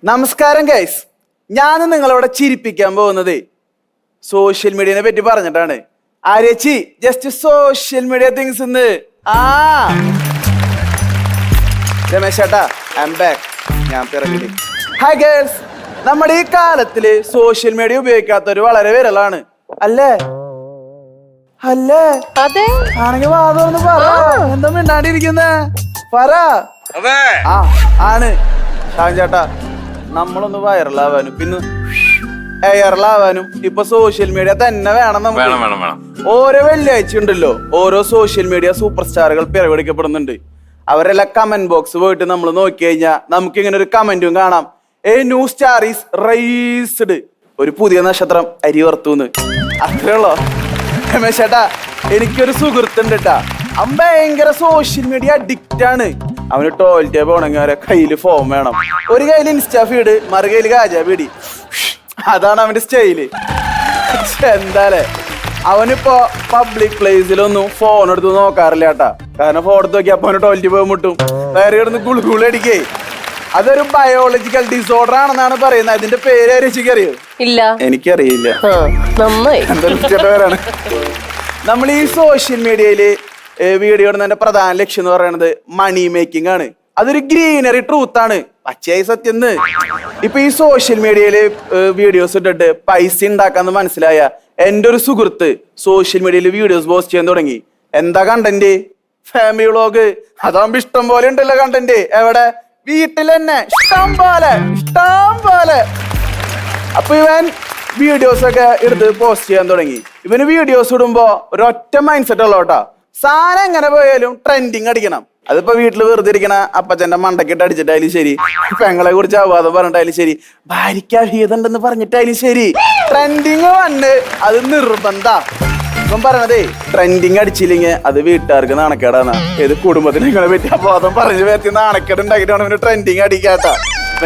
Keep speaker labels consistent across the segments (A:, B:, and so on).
A: നമസ്കാരം ഗൈസ്, ഞാൻ നിങ്ങളോട് ചിരിപ്പിക്കാൻ പോകുന്നത് സോഷ്യൽ മീഡിയനെ പറ്റി പറഞ്ഞിട്ടാണ്. ആര്യേച്ചി ജസ്റ്റ് സോഷ്യൽ മീഡിയ തിങ്സ് ഇന്ന് രമേശ് ചേട്ടാ ഐ ആം ബാക്ക്. ഞാൻ പിറകില്. ഹായ് ഗേൾസ്, നമ്മുടെ ഈ കാലത്തില് സോഷ്യൽ മീഡിയ ഉപയോഗിക്കാത്തവര് വളരെ വിരളാണ് അല്ലേ? അല്ലേ?
B: അതെ.
A: ആണെങ്കിൽ വാദം പറ, എന്താ മിണ്ടാണ്ടിരിക്കുന്നേ? പറ. ആണ് ഷാൻ ചേട്ടാ, നമ്മളൊന്ന് വൈറലാവാനും പിന്നെ എയറിലാവാനും ഇപ്പൊ സോഷ്യൽ മീഡിയ തന്നെ വേണം നമുക്ക്. ഓരോ വെള്ളിയാഴ്ച ഉണ്ടല്ലോ ഓരോ സോഷ്യൽ മീഡിയ സൂപ്പർ സ്റ്റാറുകൾ പിറവിടിക്കപ്പെടുന്നുണ്ട്. അവരെല്ലാം കമന്റ് ബോക്സ് പോയിട്ട് നമ്മൾ നോക്കി കഴിഞ്ഞാൽ നമുക്ക് ഇങ്ങനെ ഒരു കമന്റും കാണാം, A new star is raised, ഒരു പുതിയ നക്ഷത്രം അരി വറുത്തൂന്ന്. അത്രേ ഉള്ളോ? രമേശ് ചേട്ടാ, എനിക്കൊരു സുഹൃത്തുണ്ട് കേട്ടാ, അവൻ ഭയങ്കര സോഷ്യൽ മീഡിയ അഡിക്റ്റ് ആണ്. അവന് ടോയ്ലറ്റ് പോണെങ്കിൽ അവരെ കയ്യില് ഫോം വേണം, ഒരു കയ്യിൽ ഇൻസ്റ്റാ ഫീഡ്, മറു കയ്യില് കാജാ പീടി. അതാണ് അവന്റെ സ്റ്റൈല്. എന്താലേ, അവനിപ്പോ പബ്ലിക് പ്ലേസിലൊന്നും ഫോൺ എടുത്ത് നോക്കാറില്ല കേട്ടാ, കാരണം ഫോൺ എടുത്ത് നോക്കി അപ്പൊ അവന് ടോയ്ലറ്റ് പോയി മുട്ടും, വേറെ കിടന്ന് ഗുളുഗുളടിക്കേ. അതൊരു ബയോളജിക്കൽ ഡിസോർഡർ ആണെന്നാണ് പറയുന്നത്. അതിന്റെ പേര് അറിയോ?
B: ഇല്ല,
A: എനിക്കറിയില്ല.
B: നന്നായി.
A: നമ്മൾ ഈ സോഷ്യൽ മീഡിയയില് വീഡിയോ ഇടുന്നതിന്റെ പ്രധാന ലക്ഷ്യം എന്ന് പറയുന്നത് മണി മേക്കിംഗ് ആണ്. അതൊരു ഗ്രീനറി ട്രൂത്ത് ആണ്, പച്ചയായി സത്യം. ഇപ്പൊ ഈ സോഷ്യൽ മീഡിയയില് വീഡിയോസ് ഇട്ടിട്ട് പൈസ ഉണ്ടാക്കാന്ന് മനസ്സിലായ എന്റെ ഒരു സുഹൃത്ത് സോഷ്യൽ മീഡിയയിൽ വീഡിയോസ് പോസ്റ്റ് ചെയ്യാൻ തുടങ്ങി. എന്താ കണ്ടന്റ്? Family vlog. അതാകുമ്പോ ഇഷ്ടം പോലെ ഉണ്ടല്ലോ കണ്ടന്റ്. എവിടെ? വീട്ടിൽ തന്നെ ഇഷ്ടം പോലെ. അപ്പൊ ഇവൻ വീഡിയോസ് ഒക്കെ എടുത്ത് പോസ്റ്റ് ചെയ്യാൻ തുടങ്ങി. ഇവന് വീഡിയോസ് ഇടുമ്പോ ഒരൊറ്റ മൈൻഡ് സെറ്റ് ഉള്ളൂ കേട്ടാ, സാധനം എങ്ങനെ പോയാലും ട്രെൻഡിങ് അടിക്കണം. അതിപ്പോ വീട്ടിൽ വെറുതെ ഇരിക്കണ അപ്പച്ചന്റെ മണ്ടക്കിട്ട് അടിച്ചിട്ടായാലും ശരി, പെങ്ങളെ കുറിച്ച് അവാദം പറഞ്ഞിട്ടായാലും ശരി, ഭാര്യയ്ക്ക് അഹിതണ്ടെന്ന് പറഞ്ഞിട്ടായാലും ശരി, ട്രെൻഡിങ് വന്ന് അത് നിർബന്ധ. ഇപ്പം പറയണതേ, ട്രെൻഡിങ് അടിച്ചില്ലെങ്കിൽ അത് വീട്ടുകാർക്ക് നാണക്കേടാണ്. ഏത് കുടുംബത്തിന് ഇങ്ങനെ പറ്റി അവാദം പറഞ്ഞു വരുത്തി നാണക്കേട് ഉണ്ടാക്കിയിട്ടാണ് ഇവന് ട്രെൻഡിങ് അടിക്കാത്ത.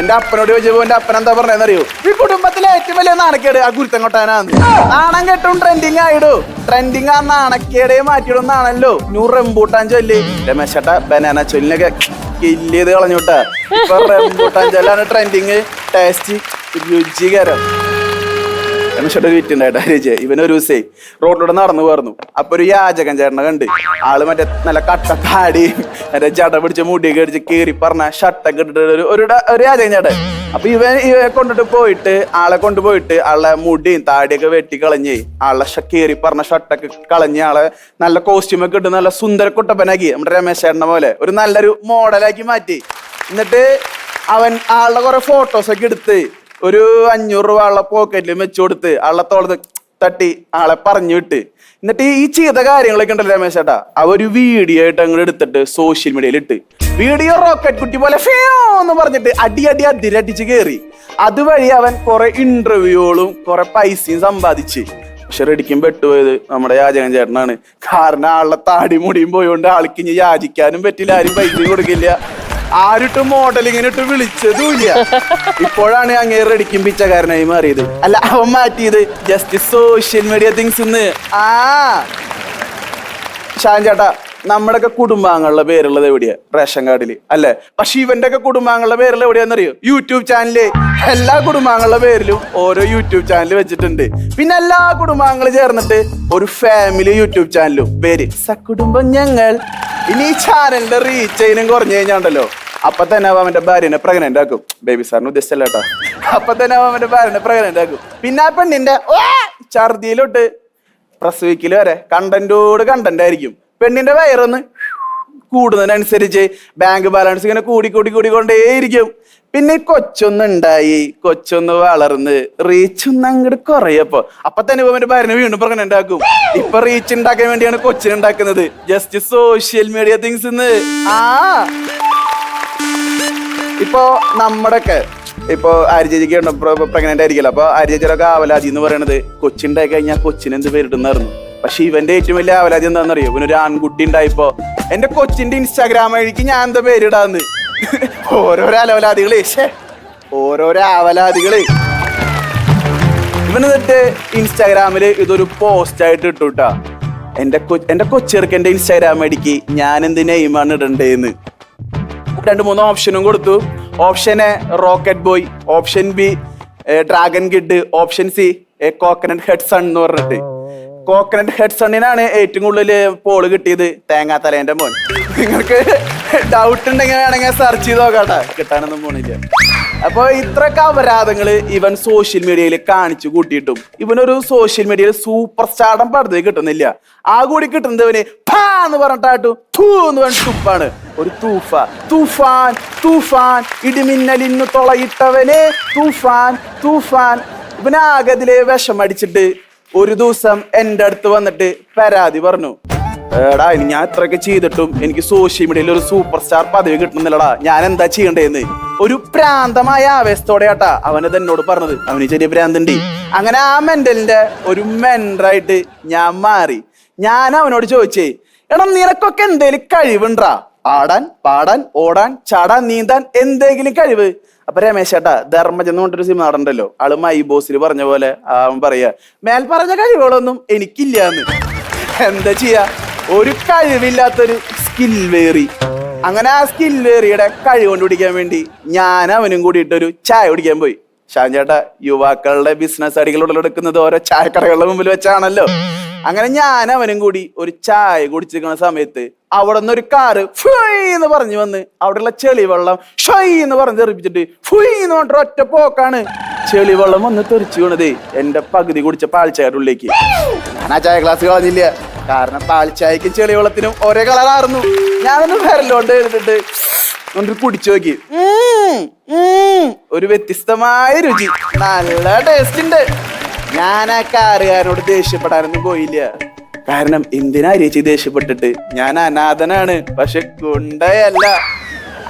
A: എന്റെ അപ്പനോട് ചോദിച്ചപ്പോ എന്റെ അപ്പൻ എന്താ പറഞ്ഞറിയോ? ഈ കുടുംബത്തിലെ ഏറ്റവും വലിയ നാണക്കേട് ആ ഗുരുത്തം കൊട്ടാനാന്ന്. നാണം കെട്ടും ട്രെൻഡിങ് ആയിടും. ട്രെൻഡിങ് ആ നാണക്കേടെ മാറ്റിയിടുന്നാണല്ലോ ന്യൂ റംബൂട്ടാൻ ചൊല്ല്. രമേശേട്ടാ ബനാന ചൊല്ലിനൊക്കെ കില്ല് ചെയ്ത് കളഞ്ഞോട്ടാ. ഇപ്പൊ റംബൂട്ടാൻ ചൊല്ലാണ് ട്രെൻഡിങ്. ടേസ്റ്റ്, രുചികരം. രമേശേട്ട വീട്ടുണ്ടായിട്ടാ രുചി. ഇവനൊരു ദിവസേ റോഡിലൂടെ നടന്നു പോർന്നു. അപ്പൊ ഒരു യാചകൻ ചേട്ടനെ കണ്ട്. ആള് മറ്റേ നല്ല കട്ടത്താടി, മറ്റേ ജട പിടിച്ച മുടിയൊക്കെ അടിച്ച് കീറി പറഞ്ഞ ഷർട്ടൊക്കെ ഇട്ടിട്ട് ഒരു യാചകൻ ചേട്ടൻ. അപ്പൊ ഇവൻ ആളെ കൊണ്ടുപോയിട്ട് ആളെ മുടിയും താടിയൊക്കെ വെട്ടി കളഞ്ഞ് ആളെ കീറി പറഞ്ഞ ഷർട്ടൊക്കെ കളഞ്ഞ് ആളെ നല്ല കോസ്റ്റ്യൂമൊക്കെ ഇട്ട് നല്ല സുന്ദര കുട്ടപ്പനാക്കി, നമ്മുടെ രമേശ് ചേട്ടനെ പോലെ ഒരു നല്ലൊരു മോഡലാക്കി മാറ്റി. എന്നിട്ട് അവൻ ആളുടെ കുറെ ഫോട്ടോസൊക്കെ എടുത്ത് ഒരു 500 രൂപ ആളെ പോക്കറ്റിൽ വെച്ചു കൊടുത്ത് ആളെ തോളത്ത് തട്ടി ആളെ പറഞ്ഞു വിട്ട്. എന്നിട്ട് ഈ ചെയ്ത കാര്യങ്ങളൊക്കെ ഉണ്ടല്ലോ രമേശ് ചേട്ടാ, ഒരു വീഡിയോ ആയിട്ട് അങ്ങോട്ട് എടുത്തിട്ട് സോഷ്യൽ മീഡിയയിൽ ഇട്ട്. വീഡിയോ റോക്കറ്റ് കുട്ടി പോലെ എന്ന് പറഞ്ഞിട്ട് അതിരടിച്ച് കയറി. അതുവഴി അവൻ കുറെ ഇന്റർവ്യൂകളും കുറെ പൈസയും സമ്പാദിച്ച്. പക്ഷെ റെഡിക്കും പെട്ടുപോയത് നമ്മുടെ യാചകൻ ചേട്ടനാണ്. കാരണം ആളുടെ താടി മുടിയും പോയോണ്ട് ആൾക്ക് ഇനി യാചിക്കാനും പറ്റില്ല, ആരും പൈസയും കൊടുക്കില്ല, ആരിട്ട് മോഡലിങ്ങിനിട്ട് വിളിച്ചതുമില്ല. ഇപ്പോഴാണ് അങ്ങേര് റെഡിക്കും പിച്ചക്കാരനായി മാറിയത്. അല്ല, അവൻ മാറ്റിയത് just social media things. Shan ചേട്ടാ, നമ്മുടെയൊക്കെ കുടുംബാംഗങ്ങളുടെ പേരുള്ളത് എവിടെയാ? റേഷൻ കാർഡില് അല്ലെ? പക്ഷെ ഇവന്റെ ഒക്കെ കുടുംബാംഗങ്ങളുടെ പേരുള്ള എവിടെയാന്നറിയോ? YouTube channel. എല്ലാ കുടുംബാംഗങ്ങളുടെ പേരിലും ഓരോ യൂട്യൂബ് ചാനൽ വെച്ചിട്ടുണ്ട്. പിന്നെ എല്ലാ കുടുംബാംഗങ്ങളും ചേർന്നിട്ട് ഒരു ഫാമിലി യൂട്യൂബ് ചാനലും പേര് സകുടുംബം ഞങ്ങൾ. ഇനി ഈ ചാനലിന്റെ റീച്ച് അതിനും കുറഞ്ഞു കഴിഞ്ഞാണ്ടല്ലോ അപ്പൊ തന്നെ അവന്റെ ഭാര്യനെ പ്രഗ്നന്റ് ആക്കും. ബേബി സാറിന് ഉദ്ദേശിച്ചല്ല കേട്ടോ. അപ്പൊ തന്നെ അവന്റെ ഭാര്യനെ പ്രഗ്നന്റ് ആക്കും. പിന്നെ ആ പെണ്ണിന്റെ ഛർദിയിലോട്ട് പ്രസവിക്കല് വരെ കണ്ടന്റ് ആയിരിക്കും. പെണ്ണിന്റെ വയറൊന്ന് കൂടുന്നതിനനുസരിച്ച് ബാങ്ക് ബാലൻസ് ഇങ്ങനെ കൂടിക്കൊണ്ടേയിരിക്കും. പിന്നെ കൊച്ചൊന്നുണ്ടായി, കൊച്ചൊന്ന് വളർന്ന് റീച്ച് ഒന്ന് അങ്ങോട്ട് കുറയപ്പോ അപ്പൊ തന്നെ അവന്റെ ഭാര്യനെ വീണ്ടും പ്രഗ്നന്റ് ആക്കും. ഇപ്പൊ റീച്ച് ഉണ്ടാക്കാൻ വേണ്ടിയാണ് കൊച്ചിനുണ്ടാക്കുന്നത്. Just social media things. ഇപ്പൊ നമ്മുടെയൊക്കെ ഇപ്പൊ ആര്യചേച്ചിക്ക് പ്രഗ്നന്റ് ആയിരിക്കല്ലോ. അപ്പൊ ആര്യചേച്ചിയുടെ ആവലാതി എന്ന് പറയണത് കൊച്ചുണ്ടായി കഴിഞ്ഞാൽ കൊച്ചിന് എന്ത് പേരിടുന്നായിരുന്നു. പക്ഷെ ഇവന്റെ ഏറ്റവും വലിയ ആവലാതി എന്താണെന്നറിയോ? ഇവനൊരു ആൺകുട്ടി ഉണ്ടായിപ്പോ എന്റെ കൊച്ചിന്റെ ഇൻസ്റ്റാഗ്രാം വഴിക്ക് ഞാൻ എന്താ പേരിടാന്ന്. ഓരോരോ ആവലാതികള്. ഇവനെന്നിട്ട് ഇൻസ്റ്റാഗ്രാമില് ഇതൊരു പോസ്റ്റ് ആയിട്ട് ഇട്ടുട്ടാ, എന്റെ കൊച്ചെറുക്കന്റെ ഇൻസ്റ്റാഗ്രാം വഴിക്ക് ഞാൻ എന്ത് നെയിമാണ് ഇടണ്ടേന്ന് 2-3 ഓപ്ഷനും കൊടുത്തു. Option A rocket boy, option B dragon kid, option C coconut head son എന്ന് പറഞ്ഞിട്ട്. കോക്കനട്ട് ഹെഡ് സണ്ണിനാണ് ഏറ്റവും കൂടുതൽ പോള് കിട്ടിയത് തേങ്ങാത്തലേന്റെ മോൻ. നിങ്ങൾക്ക് ഡൗട്ട് ഉണ്ടെങ്കിൽ വേണമെങ്കിൽ സെർച്ച് ചെയ്ത് നോക്കാട്ടെ, കിട്ടാനൊന്നും പോണില്ല. അപ്പൊ ഇത്രയൊക്കെ അപരാധങ്ങള് ഇവൻ സോഷ്യൽ മീഡിയയിൽ കാണിച്ചു കൂട്ടിയിട്ടും ഇവനൊരു സോഷ്യൽ മീഡിയയിൽ സൂപ്പർ സ്റ്റാർഡം പടുത്ത് കിട്ടുന്നില്ല. ആ കൂടി കിട്ടുന്നത് ഇവന് ഫാ എന്ന് പറഞ്ഞിട്ടാട്ടു തൂ എന്ന് പറഞ്ഞിട്ട് തുപ്പാണ്. ഒരു തൂഫാൻ തൂഫാൻ ഇടിമിന്നലിന്ന് തുളയിട്ടവനെ തൂഫാൻ തൂഫാൻ. ഇവനാകതിലെ വിഷമടിച്ചിട്ട് ഒരു ദിവസം എൻ്റെ അടുത്ത് വന്നിട്ട് പരാതി പറഞ്ഞു, എടാ ഞാൻ ഇത്രയൊക്കെ ചെയ്തിട്ടും എനിക്ക് സോഷ്യൽ മീഡിയയിൽ ഒരു സൂപ്പർ സ്റ്റാർ പദവി കിട്ടുന്നില്ലടാ, ഞാൻ എന്താ ചെയ്യണ്ടേന്ന്. ഒരു പ്രാന്തമായ ആവേശത്തോടെ ആട്ടാ അവനത് എന്നോട് പറഞ്ഞത്. അവന് ചെറിയ പ്രാന്തണ്ടി. അങ്ങനെ ആ മെന്റലിന്റെ ഒരു മെന്ററായിട്ട് ഞാൻ മാറി. ഞാൻ അവനോട് ചോദിച്ചേ, എടാ നിനക്കൊക്കെ എന്തേലും കഴിവുണ്ടാ? ആടാൻ, പാടാൻ, ഓടാൻ, ചാടാൻ, നീന്താൻ എന്തെങ്കിലും കഴിവ്? അപ്പൊ രമേശ് ചേട്ടാ ധർമ്മജൻ എന്ന് പറഞ്ഞൊരു സിനിമ നടണ്ടല്ലോ, ആള് മൈ ബോസിൽ പറഞ്ഞ പോലെ അവൻ പറയാ, മേൽ പറഞ്ഞ കഴിവുകളൊന്നും എനിക്കില്ല എന്ന്. എന്താ ചെയ്യാ, ഒരു കഴിവില്ലാത്തൊരു സ്കിൽ വേറി. അങ്ങനെ ആ സ്കിൽ വേറിയുടെ കഴിവ് കണ്ടുപിടിക്കാൻ വേണ്ടി ഞാൻ അവനും കൂടിയിട്ടൊരു ചായ കുടിക്കാൻ പോയി. ഷാൻ ചേട്ടാ യുവാക്കളുടെ ബിസിനസ് അടികൾ ഉടലെടുക്കുന്നത് ഓരോ ചായക്കടകളുടെ മുമ്പിൽ വെച്ചാണല്ലോ. അങ്ങനെ ഞാൻ അവനും കൂടി ഒരു ചായ കുടിച്ചിരിക്കുന്ന സമയത്ത് അവിടെ നിന്ന് ഒരു കാറ് ഫുയ് എന്ന് പറഞ്ഞു വന്ന് അവിടെയുള്ള ചെളി വെള്ളം ഷൊയ് എന്ന് പറഞ്ഞ് തെറിപ്പിച്ചിട്ട് ഫുയ് എന്ന് പറഞ്ഞിട്ട് ഒറ്റ പോക്കാണ്. ചെളി വെള്ളം വന്ന് തെറിച്ചു വീണതേ എന്റെ പകുതി കുടിച്ച പാൽച്ചായയുടെ ഉള്ളിലേക്ക്. ഞാൻ ആ ചായ ഗ്ലാസ് കളഞ്ഞില്ല, കാരണം പാൽച്ചായക്കും ചെളി വെള്ളത്തിനും ഒരേ കളറായിരുന്നു. ഞാനൊന്ന് വിരലോണ്ട് എഴുതിട്ട് ഒന്ന് കുടിച്ചു നോക്കി. ഒരു വ്യത്യസ്തമായ രുചി, നല്ല ടേസ്റ്റ് ഉണ്ട്. ഞാൻ ആ കാറുകാരനോട് ദേഷ്യപ്പെടാനൊന്നും പോയില്ല. കാരണം എന്തിനാ ചേച്ചി ദേഷ്യപ്പെട്ടിട്ട്? ഞാൻ അനാഥനാണ്, പക്ഷെ ഗുണ്ടയല്ല.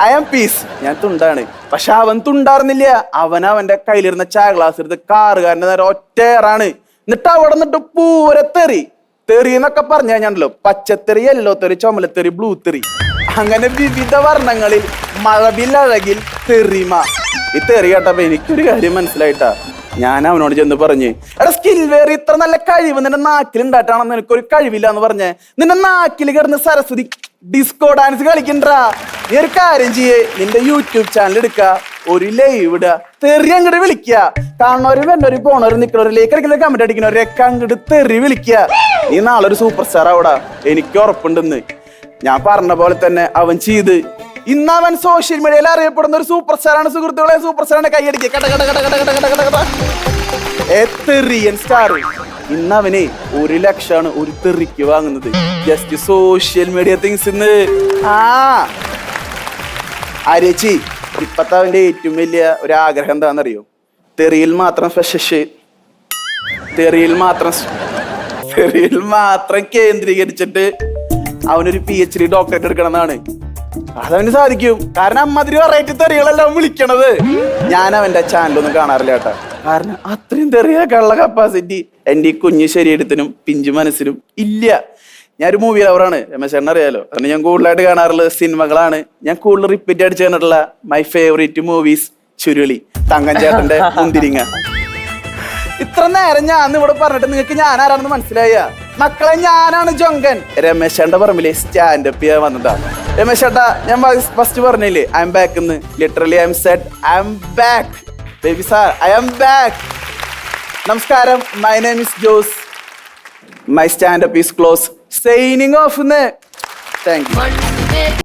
A: I am piece. ഞാൻ തുണ്ടാണ്. പക്ഷെ അവൻ തുണ്ടാർന്നില്ല. അവന്റെ കയ്യിലിരുന്ന ചായ ഗ്ലാസ് എടുത്ത് കാറുകാരന്റെ നേരെ ഒറ്റേറാണ്. എന്നിട്ട് അവിടെ നിന്നിട്ട് പൂരത്തെറി. തെറി എന്നൊക്കെ പറഞ്ഞു കഴിഞ്ഞാണല്ലോ, പച്ചത്തെറി, യെല്ലോ തെറി, ചുമലത്തെറി, ബ്ലൂ തെറി, അങ്ങനെ വിവിധ വർണ്ണങ്ങളിൽ മഴവിലഴകിൽ തെറിമ. ഈ തെറി കേട്ടപ്പോ എനിക്കൊരു കാര്യം മനസ്സിലായിട്ടാ. ഞാൻ അവനോട് ചെന്ന് പറഞ്ഞ്, എടാ സ്കിൽ വേറെ ഇത്ര നല്ല കഴിവ് നിന്റെ നാക്കിൽ ഉണ്ടായിട്ടാണെന്ന് എനിക്കൊരു കഴിവില്ല എന്ന് പറഞ്ഞേ. നിന്റെ നാക്കിൽ കിടന്ന് സരസ്വതി ഡിസ്കോ ഡാൻസ് കളിക്കണ്ടാ. നീ ഒരു കാര്യം ചെയ്യേ, നിന്റെ യൂട്യൂബ് ചാനൽ എടുക്ക, ഒരു ലൈവ് ഇടുക, തെറി അങ്ങോട്ട് വിളിക്കുക. കാണുന്നവരും വന്നവരും പോണവരും നിൽക്കുന്നവരും ലേക്കിടയ്ക്കുന്ന കമന്റ് അടിക്കുന്നവരൊക്കെ അങ്ങോട്ട് തെറി വിളിക്കുക. നീ നാളെ ഒരു സൂപ്പർ സ്റ്റാർ ആവടാ, എനിക്ക് ഉറപ്പുണ്ടെന്ന്. ഞാൻ പറഞ്ഞ പോലെ തന്നെ അവൻ ചെയ്ത്. ഇന്ന് അവൻ സോഷ്യൽ മീഡിയയിൽ അറിയപ്പെടുന്ന ഒരു സൂപ്പർ സ്റ്റാറാണ് സുഹൃത്തുക്കളെ. സൂപ്പർ സ്റ്റാറാണ്, കൈയടിക്കുക. തെറിയൻ സ്റ്റാർ. ഇന്ന് അവനെ 1 ലക്ഷമാണ് ഒരു തെറിക്ക് വാങ്ങുന്നത്. Just social media things. ഇന്ന് ആരേച്ചി ഇപ്പത്തെ അവന്റെ ഏറ്റവും വലിയ ഒരു ആഗ്രഹം എന്താണെന്നറിയോ? തെറിയിൽ മാത്രം കേന്ദ്രീകരിച്ചിട്ട് അവനൊരു PhD ഡോക്ടറേറ്റ് എടുക്കണം എന്നാണ്. അതവന് സാധിക്കും, കാരണം അമ്മതിരി വെറൈറ്റി തെറികളെല്ലാം വിളിക്കണത്. ഞാൻ അവന്റെ ചാനലൊന്നും കാണാറില്ല കേട്ടാ, കാരണം അത്രയും തെറിയൊക്കെയുള്ള കപ്പാസിറ്റി എന്റെ ഈ കുഞ്ഞു ശരീരത്തിനും പിഞ്ചു മനസ്സിനും ഇല്ല. ഞാനൊരു മൂവി ലവറാണ്, രമേശേട്ടൻ അറിയാലോ. അതുകൊണ്ട് ഞാൻ കൂടുതലായിട്ട് കാണാറുള്ളത് സിനിമകളാണ്. ഞാൻ കൂടുതൽ റിപ്പീറ്റ് അടിച്ച് കണ്ടിട്ടുള്ള my favourite movies Churuli, Thankan ചേട്ടന്റെ മുന്തിരിങ്ങ. ഇത്ര നേരം ഞാൻ ഇവിടെ പറഞ്ഞിട്ട് നിങ്ങൾക്ക് ഞാൻ ആരാണെന്ന് മനസ്സിലായ മക്കളെ? ഞാനാണ് ജൊങ്കൻ. രമേശേട്ടന്റെ പറമ്പിലെ സ്റ്റാൻഡപ്പ് ചെയ്യാൻ വന്നതാ. രമേശേട്ടാ ഞാൻ ഫസ്റ്റ് പറഞ്ഞില്ലേ ഐ എം ബാക്ക് എന്ന്. Literally I'm said I'm back baby sir, I'm back. നമസ്കാരം, my name is Jose. My standup is close. Signing off. Thank U.